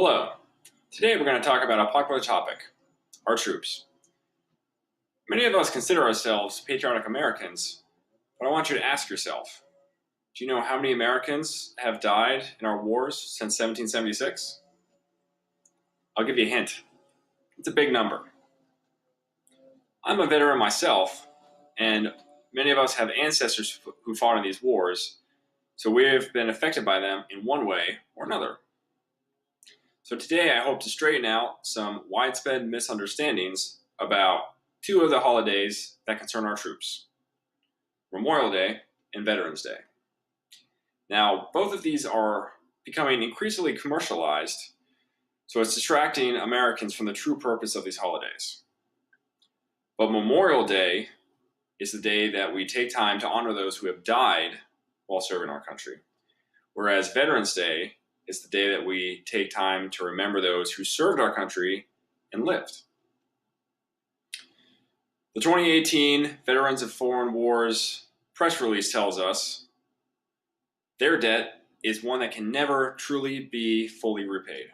Hello. Today we're going to talk about a popular topic, our troops. Many of us consider ourselves patriotic Americans, but I want you to ask yourself, do you know how many Americans have died in our wars since 1776? I'll give you a hint. It's a big number. I'm a veteran myself, and many of us have ancestors who fought in these wars, so we have been affected by them in one way or another. So today I hope to straighten out some widespread misunderstandings about two of the holidays that concern our troops, Memorial Day and Veterans Day. Now, both of these are becoming increasingly commercialized, so it's distracting Americans from the true purpose of these holidays. But Memorial Day is the day that we take time to honor those who have died while serving our country, whereas Veterans Day is the day that we take time to remember those who served our country and lived. The 2018 Veterans of Foreign Wars press release tells us their debt is one that can never truly be fully repaid.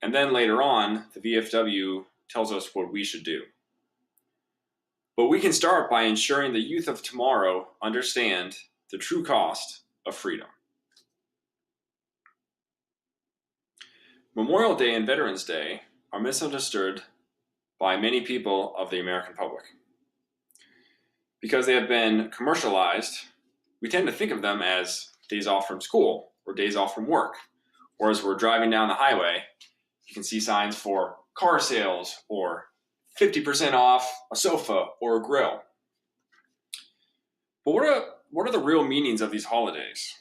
And then later on, the VFW tells us what we should do. But we can start by ensuring the youth of tomorrow understand the true cost of freedom. Memorial Day and Veterans Day are misunderstood by many people of the American public. Because they have been commercialized, we tend to think of them as days off from school or days off from work. Or as we're driving down the highway, you can see signs for car sales or 50% off a sofa or a grill. But what are the real meanings of these holidays?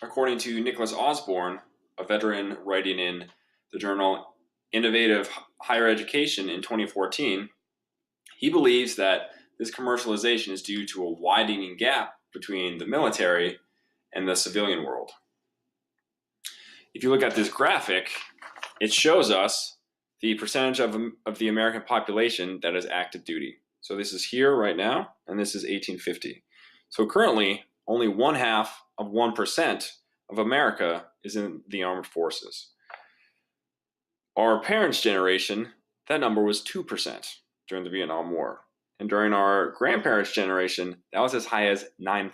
According to Nicholas Osborne, a veteran writing in the journal Innovative Higher Education in 2014, he believes that this commercialization is due to a widening gap between the military and the civilian world. If you look at this graphic, it shows us the percentage of the American population that is active duty. So this is here right now, and this is 1850. So currently, only 0.5% of America is in the armed forces. Our parents' generation, that number was 2% during the Vietnam War. And during our grandparents' generation, that was as high as 9%.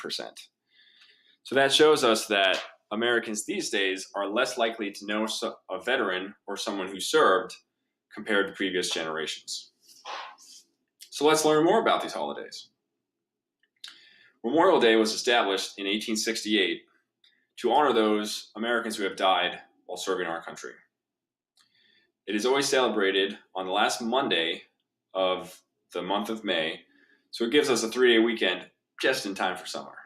So that shows us that Americans these days are less likely to know a veteran or someone who served compared to previous generations. So let's learn more about these holidays. Memorial Day was established in 1868 to honor those Americans who have died while serving our country. It is always celebrated on the last Monday of the month of May, so it gives us a 3-day weekend just in time for summer.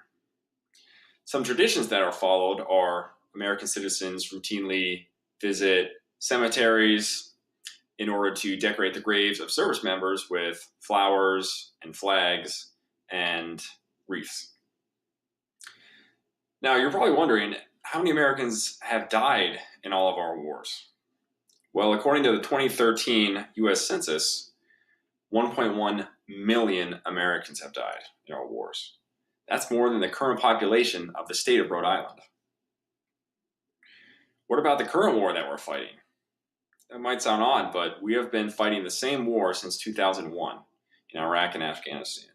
Some traditions that are followed are American citizens routinely visit cemeteries in order to decorate the graves of service members with flowers and flags and wreaths. Now, you're probably wondering, how many Americans have died in all of our wars? Well, according to the 2013 U.S. Census, 1.1 million Americans have died in our wars. That's more than the current population of the state of Rhode Island. What about the current war that we're fighting? That might sound odd, but we have been fighting the same war since 2001 in Iraq and Afghanistan.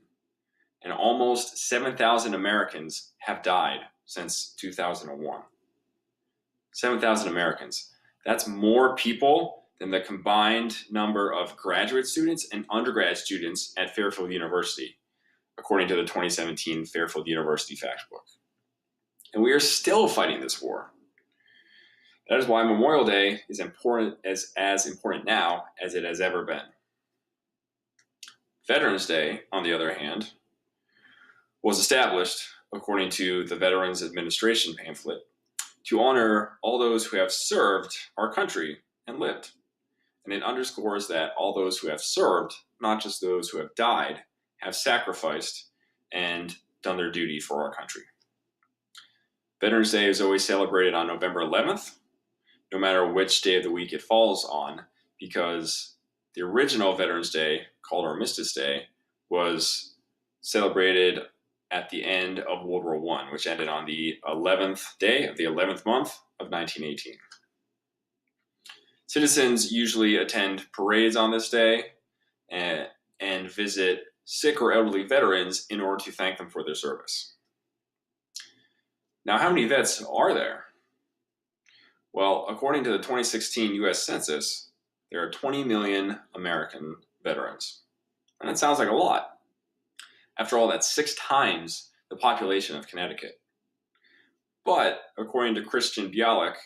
And almost 7,000 Americans have died since 2001. 7,000 Americans. That's more people than the combined number of graduate students and undergrad students at Fairfield University, according to the 2017 Fairfield University Fact Book. And we are still fighting this war. That is why Memorial Day is as important now as it has ever been. Veterans Day, on the other hand, was established, according to the Veterans Administration pamphlet, to honor all those who have served our country and lived. And it underscores that all those who have served, not just those who have died, have sacrificed and done their duty for our country. Veterans Day is always celebrated on November 11th, no matter which day of the week it falls on, because the original Veterans Day, called Armistice Day, was celebrated at the end of World War I, which ended on the 11th day of the 11th month of 1918. Citizens usually attend parades on this day and visit sick or elderly veterans in order to thank them for their service. Now, how many vets are there? Well, according to the 2016 US Census, there are 20 million American veterans. And that sounds like a lot. After all, that's 6 times the population of Connecticut. But according to Christian Bialik,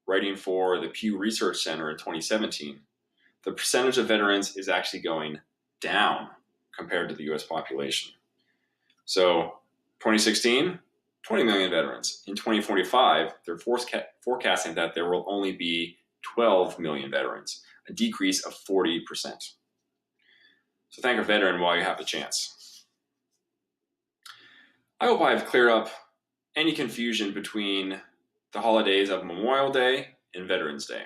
writing for the Pew Research Center in 2017, the percentage of veterans is actually going down compared to the US population. So 2016, 20 million veterans. In 2045, they're forecasting that there will only be 12 million veterans, a decrease of 40%. So thank a veteran while you have the chance. I hope I've cleared up any confusion between the holidays of Memorial Day and Veterans Day.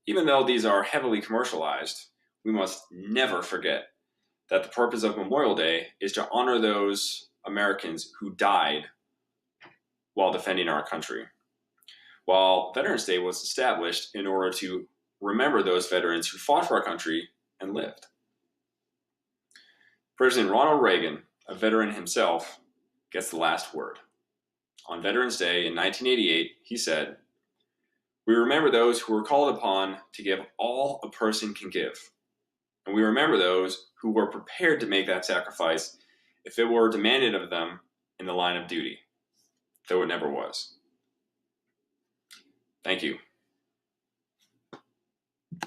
Even though these are heavily commercialized, we must never forget that the purpose of Memorial Day is to honor those Americans who died while defending our country, while Veterans Day was established in order to remember those veterans who fought for our country and lived. President Ronald Reagan, a veteran himself, gets the last word. On Veterans Day in 1988, he said, "We remember those who were called upon to give all a person can give. And we remember those who were prepared to make that sacrifice if it were demanded of them in the line of duty, though it never was." Thank you.